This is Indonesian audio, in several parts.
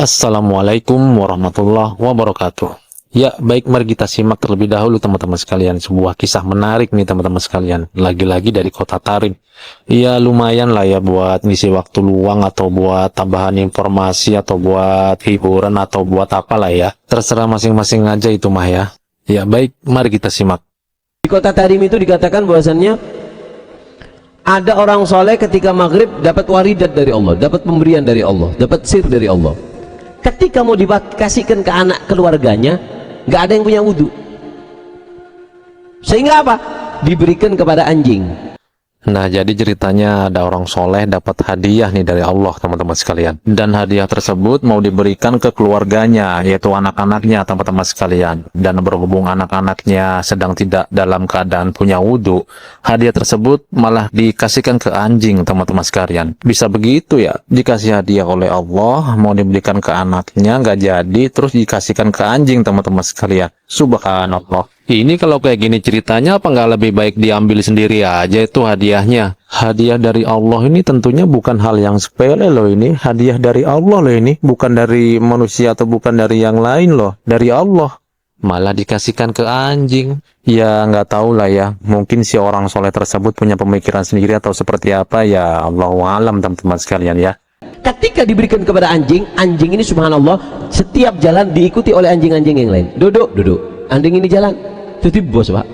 Assalamualaikum warahmatullahi wabarakatuh. Ya, baik, mari kita simak terlebih dahulu teman-teman sekalian sebuah kisah menarik nih teman-teman sekalian. Lagi-lagi dari kota Tarim. Ya lumayan lah ya buat ngisi waktu luang atau buat tambahan informasi atau buat hiburan atau buat apalah ya. Terserah masing-masing aja itu mah ya. Ya baik, mari kita simak. Di kota Tarim itu dikatakan bahwasannya ada orang soleh ketika maghrib dapat waridat dari Allah, dapat pemberian dari Allah, dapat sir dari Allah. Ketika mau dikasihkan ke anak keluarganya, nggak ada yang punya wudhu, sehingga apa? Diberikan kepada anjing. Nah, jadi ceritanya ada orang soleh dapat hadiah nih dari Allah teman-teman sekalian. Dan hadiah tersebut mau diberikan ke keluarganya, yaitu anak-anaknya teman-teman sekalian. Dan berhubung anak-anaknya sedang tidak dalam keadaan punya wudhu, hadiah tersebut malah dikasihkan ke anjing teman-teman sekalian. Bisa begitu ya, dikasih hadiah oleh Allah, mau diberikan ke anaknya, nggak jadi, terus dikasihkan ke anjing teman-teman sekalian. Subhanallah. Ini kalau kayak gini ceritanya apa nggak lebih baik diambil sendiri aja itu hadiahnya? Hadiah dari Allah ini tentunya bukan hal yang sepele loh ini. Hadiah dari Allah loh ini. Bukan dari manusia atau bukan dari yang lain loh. Dari Allah. Malah dikasihkan ke anjing. Ya nggak tahu lah ya. Mungkin si orang soleh tersebut punya pemikiran sendiri atau seperti apa ya. Allahu a'lam teman-teman sekalian ya. Ketika diberikan kepada anjing, anjing ini subhanallah setiap jalan diikuti oleh anjing-anjing yang lain. Duduk, duduk. Anjing ini jalan. Itu bos pak.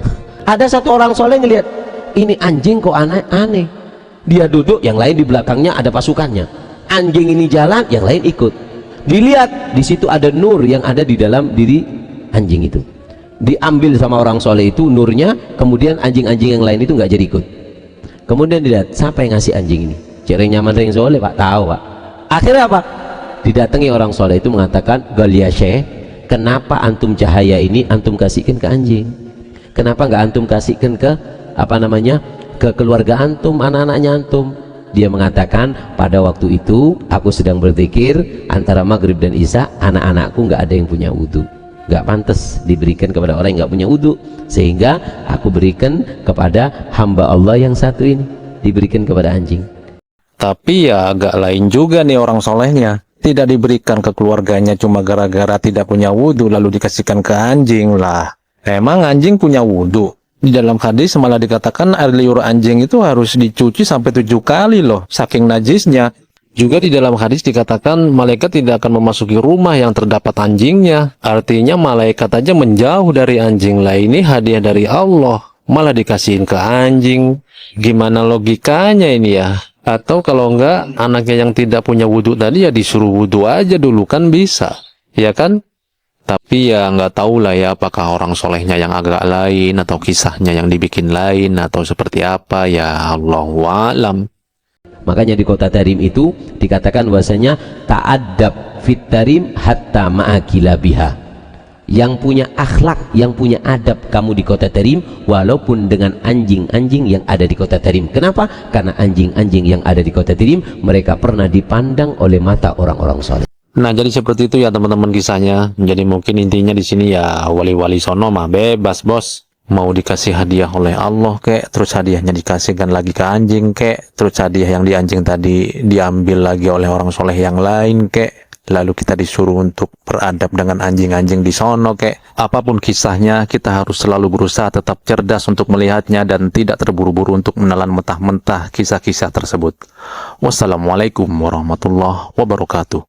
Ada satu orang soleh ngelihat ini anjing kok aneh. Dia duduk, yang lain di belakangnya ada pasukannya. Anjing ini jalan, yang lain ikut. Dilihat di situ ada nur yang ada di dalam diri anjing itu. Diambil sama orang soleh itu nurnya, kemudian anjing-anjing yang lain itu nggak jadi ikut. Kemudian dilihat siapa yang ngasih anjing ini. Ciri nyaman dari yang soleh pak, tahu pak. Akhirnya apa? Didatangi orang soleh itu mengatakan, Galia Syekh, kenapa antum cahaya ini antum kasihkan ke anjing? Kenapa nggak antum kasihkan ke ke keluarga antum, anak-anaknya antum? Dia mengatakan, pada waktu itu aku sedang berzikir antara maghrib dan isya, anak-anakku nggak ada yang punya wudhu, nggak pantas diberikan kepada orang yang nggak punya wudhu, sehingga aku berikan kepada hamba Allah yang satu ini, diberikan kepada anjing. Tapi ya agak lain juga nih orang solehnya. Tidak diberikan ke keluarganya cuma gara-gara tidak punya wudhu lalu dikasihkan ke anjing lah. Emang anjing punya wudhu? Di dalam hadis malah dikatakan air liur anjing itu harus dicuci sampai 7 kali loh, saking najisnya. Juga di dalam hadis dikatakan malaikat tidak akan memasuki rumah yang terdapat anjingnya. Artinya malaikat aja menjauh dari anjing lah. Ini hadiah dari Allah, malah dikasihin ke anjing. Gimana logikanya ini ya? Atau kalau enggak, anaknya yang tidak punya wudhu tadi ya disuruh wudhu aja dulu kan bisa, ya kan? Tapi ya nggak tahu lah ya apakah orang solehnya yang agak lain atau kisahnya yang dibikin lain atau seperti apa ya, Allahu a'lam. Makanya di kota Tarim itu dikatakan bahwasanya ta'addab fit Tarim hatta ma'akila biha. Yang punya akhlak, yang punya adab kamu di kota Tarim walaupun dengan anjing-anjing yang ada di kota Tarim. Kenapa? Karena anjing-anjing yang ada di kota Tarim mereka pernah dipandang oleh mata orang-orang soleh. Nah, jadi seperti itu ya teman-teman kisahnya. Jadi mungkin intinya di sini ya wali-wali sono mah bebas bos. Mau dikasih hadiah oleh Allah kek, terus hadiahnya dikasihkan lagi ke anjing kek, terus hadiah yang di anjing tadi diambil lagi oleh orang soleh yang lain kek. Lalu kita disuruh untuk beradab dengan anjing-anjing di sono kek. Apapun kisahnya, kita harus selalu berusaha tetap cerdas untuk melihatnya dan tidak terburu-buru untuk menelan mentah-mentah kisah-kisah tersebut. Wassalamualaikum warahmatullahi wabarakatuh.